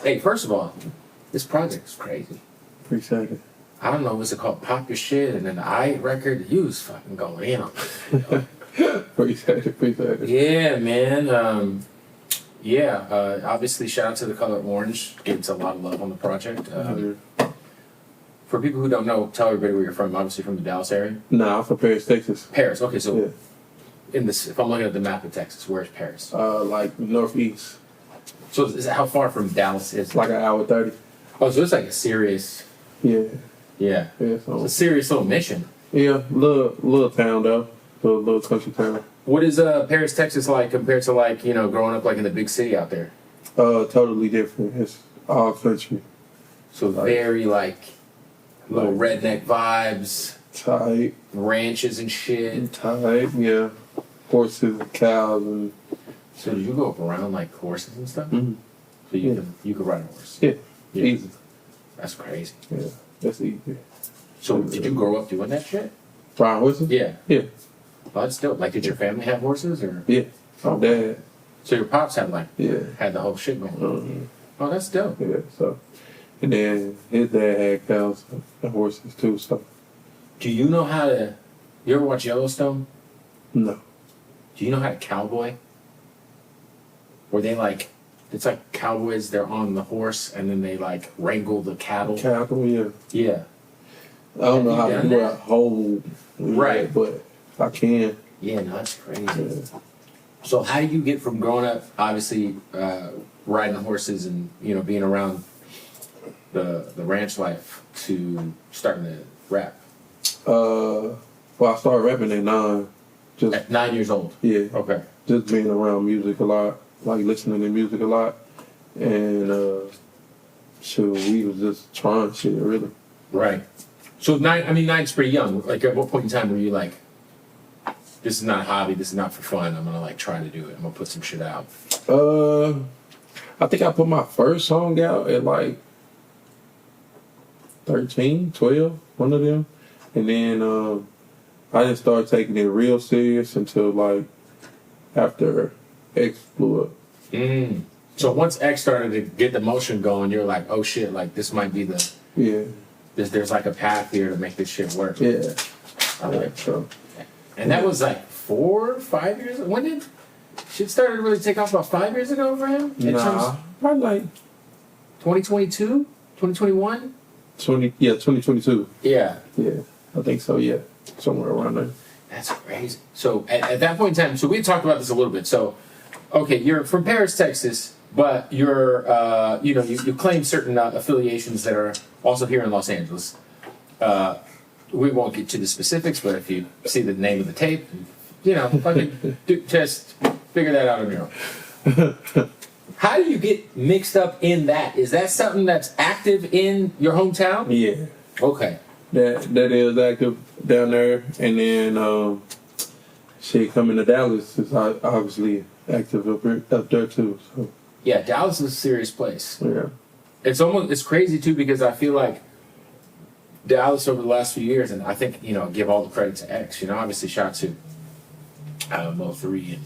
Hey, first of all, this project is crazy. Appreciate it. I don't know what's it called, Pop Your Shit, and then the I record. You was fucking going in on it. Appreciate it. Yeah, man. Obviously, shout out to the color orange. Gets a lot of love on the project. For people who don't know, tell everybody where you're from. Obviously, from the Dallas area. Nah, I'm from Paris, Texas. Paris. Okay, so Yeah. in this, if I'm looking at the map of Texas, where's Paris? Like northeast. So is how far from Dallas is it? Like an hour 30. Oh, so it's like a serious. Yeah. Yeah. Yeah. So. It's a serious little mission. Yeah, little town though. Little country town. What is Paris, Texas like compared to like, you know, growing up like in the big city out there? Totally different. It's all country. So very like little redneck vibes, Tight. ranches and shit. Tight, yeah. Horses and cows and So did you go up around like horses and stuff? Mhm. So you could ride a horse. yeah. Easy. That's crazy. Yeah. That's easy. So did you grow up doing that shit? Riding horses? Yeah. Yeah. Well, that's dope. Like, did your family have horses or? Yeah. My dad. So your pops had like Yeah. had the whole shit going. Mhm. Oh, that's dope. Yeah. So, and then his dad had cows and horses too. So Do you know how to? You ever watch Yellowstone? no. Do you know how to cowboy? Where they like, it's like cowboys. They're on the horse and then they like wrangle the cattle. Cattle, yeah. Yeah. I don't know Have how you to done do that? a whole Right. but I can. Yeah, no, that's crazy. Yeah. So how do you get from growing up, obviously, riding horses and, you know, being around the ranch life to starting to rap? Well, I started rapping at 9. Just At 9 years old? yeah, Okay. just being around music a lot, like listening to music a lot, and so we was just trying shit really. Right. So nine's pretty young. Like, at what point in time were you like, this is not a hobby, this is not for fun, I'm gonna like try to do it, I'm gonna put some shit out? I think I put my first song out at like 13, 12, one of them, and then I didn't start taking it real serious until like after X blew up. So once X started to get the motion going, you're like, oh shit, like this might be the, Yeah, there's like a path here to make this shit work. yeah. I like So And that was like 4 or 5 years. When did shit started to really take off? About 5 years ago for him? nah, probably like 2022? 2021? 2022. Yeah. Yeah, I think so. Yeah, somewhere around there. That's crazy. So at that point in time, so we talked about this a little bit. So, okay, you're from Paris, Texas, but you're, you claim certain affiliations that are also here in Los Angeles. We won't get to the specifics, but if you see the name of the tape, you know, just figure that out on your own. How do you get mixed up in that? Is that something that's active in your hometown? Yeah, Okay. that is active down there, and then shit coming to Dallas is obviously active up there too. So Yeah, Dallas is a serious place. yeah, It's crazy too because I feel like Dallas over the last few years, and I think, you know, give all the credit to X, you know, obviously shout out to Mo3 and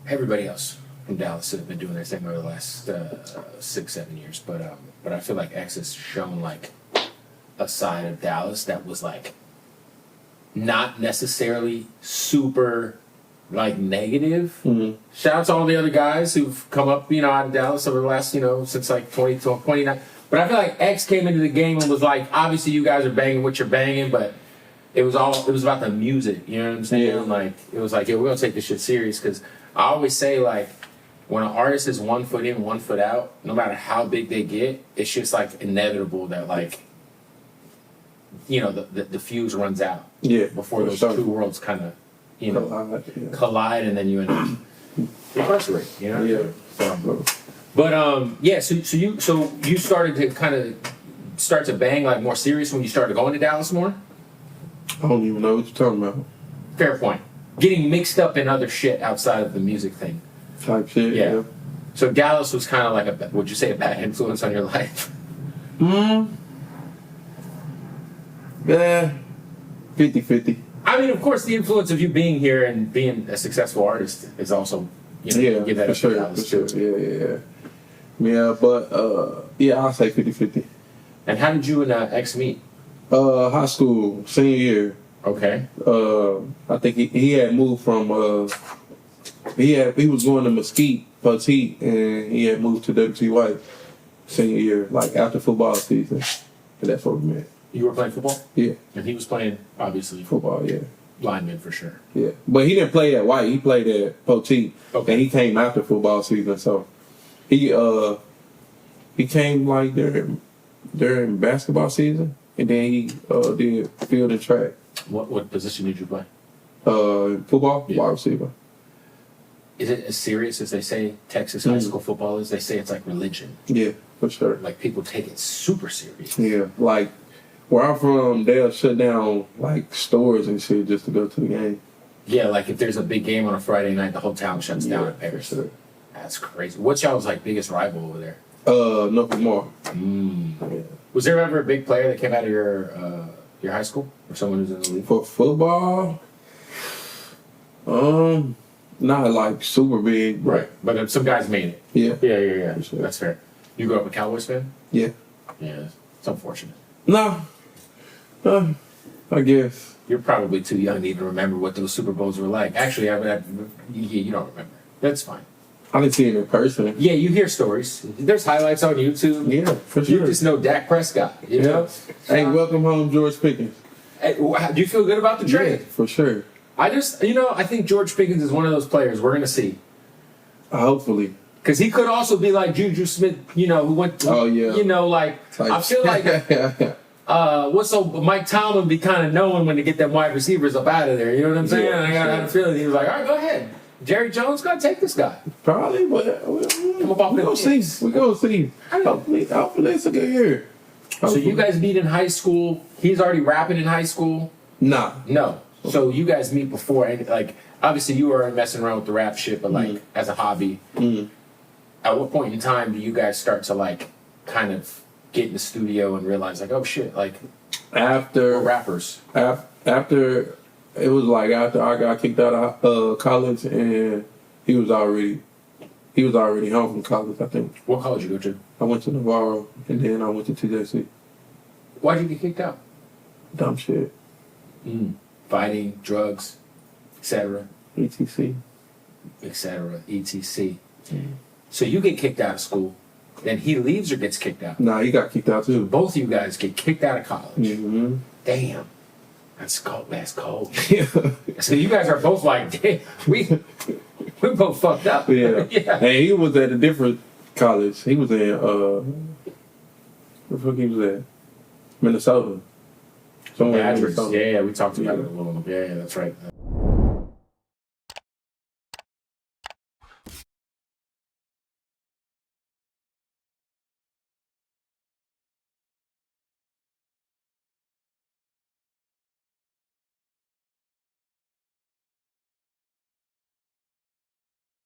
everybody else from Dallas that have been doing their thing over the last 6-7 years. But I feel like X has shown like a side of Dallas that was like not necessarily super like negative. Mm-hmm. Shout out to all the other guys who've come up, you know, out of Dallas over the last, you know, since like 29. But I feel like X came into the game and was like, obviously you guys are banging what you're banging, but it was about the music, you know what I'm saying? Yeah. Like, it was like, yeah, we're gonna take this shit serious, because I always say, like, when an artist is 1 foot in, 1 foot out, no matter how big they get, it's just like inevitable that, like, you know, the fuse runs out. yeah, Before those two worlds kind of, you know, collide, and then you end up incarcerated, you know? Yeah. So, but so you started to kind of start to bang like more serious when you started going to Dallas more? I don't even know what you're talking about. Fair point. Getting mixed up in other shit outside of the music thing. Type shit. Yeah. So Dallas was kind of like would you say a bad influence on your life? Yeah. 50-50. I mean, of course, the influence of you being here and being a successful artist is also, you know, Yeah, give that for up to sure. Dallas For too. sure. Yeah. Yeah, but yeah, I'll say 50-50. And how did you and ex meet? High school, senior year. Okay. I think he had moved from he was going to Mesquite, Petite, and he had moved to WT White senior year, like after football season. And that's where we met. You were playing football? Yeah. And he was playing, obviously, Football, yeah. lineman for sure. Yeah. But he didn't play at White, he played at Petite. Okay. And he came after football season, so he came like during basketball season, and then he did field and track. What position did you play? Football, Yeah. wide receiver. Is it as serious as they say Texas high school football is? They say it's like religion. Yeah, for sure. Like people take it super serious. Yeah, like where I'm from, they'll shut down like stores and shit just to go to the game. Yeah, like if there's a big game on a Friday night, the whole town shuts down in Paris. Sure. That's crazy. What's y'all's like biggest rival over there? Nothing more. Yeah. Was there ever a big player that came out of your high school or someone who's in the league? For football, not like super big, Right, but some guys made it. Yeah. Yeah. For sure. That's fair. You grew up a Cowboys fan? Yeah. Yeah, it's unfortunate. No. I guess. You're probably too young to even remember what those Super Bowls were like. Actually, you don't remember. That's fine. I didn't see it in person. Yeah, you hear stories. There's highlights on YouTube. Yeah, for sure. You just know Dak Prescott. You know? Hey, welcome home, George Pickens. Hey, do you feel good about the trade? Yeah, for sure. I think George Pickens is one of those players we're going to see. Hopefully. Because he could also be like Juju Smith, who went to, Oh, yeah. I feel like, Mike Tomlin be kind of knowing when to get them wide receivers up out of there. You know what I'm saying? Yeah, I got a feeling he was like, all right, go ahead. Jerry Jones got to take this guy. Probably, but we're going to see. We're going to see. Hopefully it's a good year. So you guys meet in high school. He's already rapping in high school? Nah. No. So you guys meet before, and like, obviously you were messing around with the rap shit, but like, as a hobby. At what point in time do you guys start to like, kind of get in the studio and realize like, oh shit, like, we're rappers? After it was like after I got kicked out of college, and he was already home from college, I think. What college you go to? I went to Navarro, and then I went to TJC. Why'd you get kicked out? Dumb shit. Fighting, drugs, etc. ETC. etc. etc. So you get kicked out of school, then he leaves or gets kicked out? Nah, he got kicked out too. Both of you guys get kicked out of college. Mm-hmm. Damn. That's cold. That's cold. Yeah. So you guys are both like, damn, we both fucked up. Yeah. Yeah. And he was at a different college. He was in where the fuck he was at? Minnesota. Somewhere in Badgers. Minnesota. Yeah, we talked about it a little. Yeah, that's right.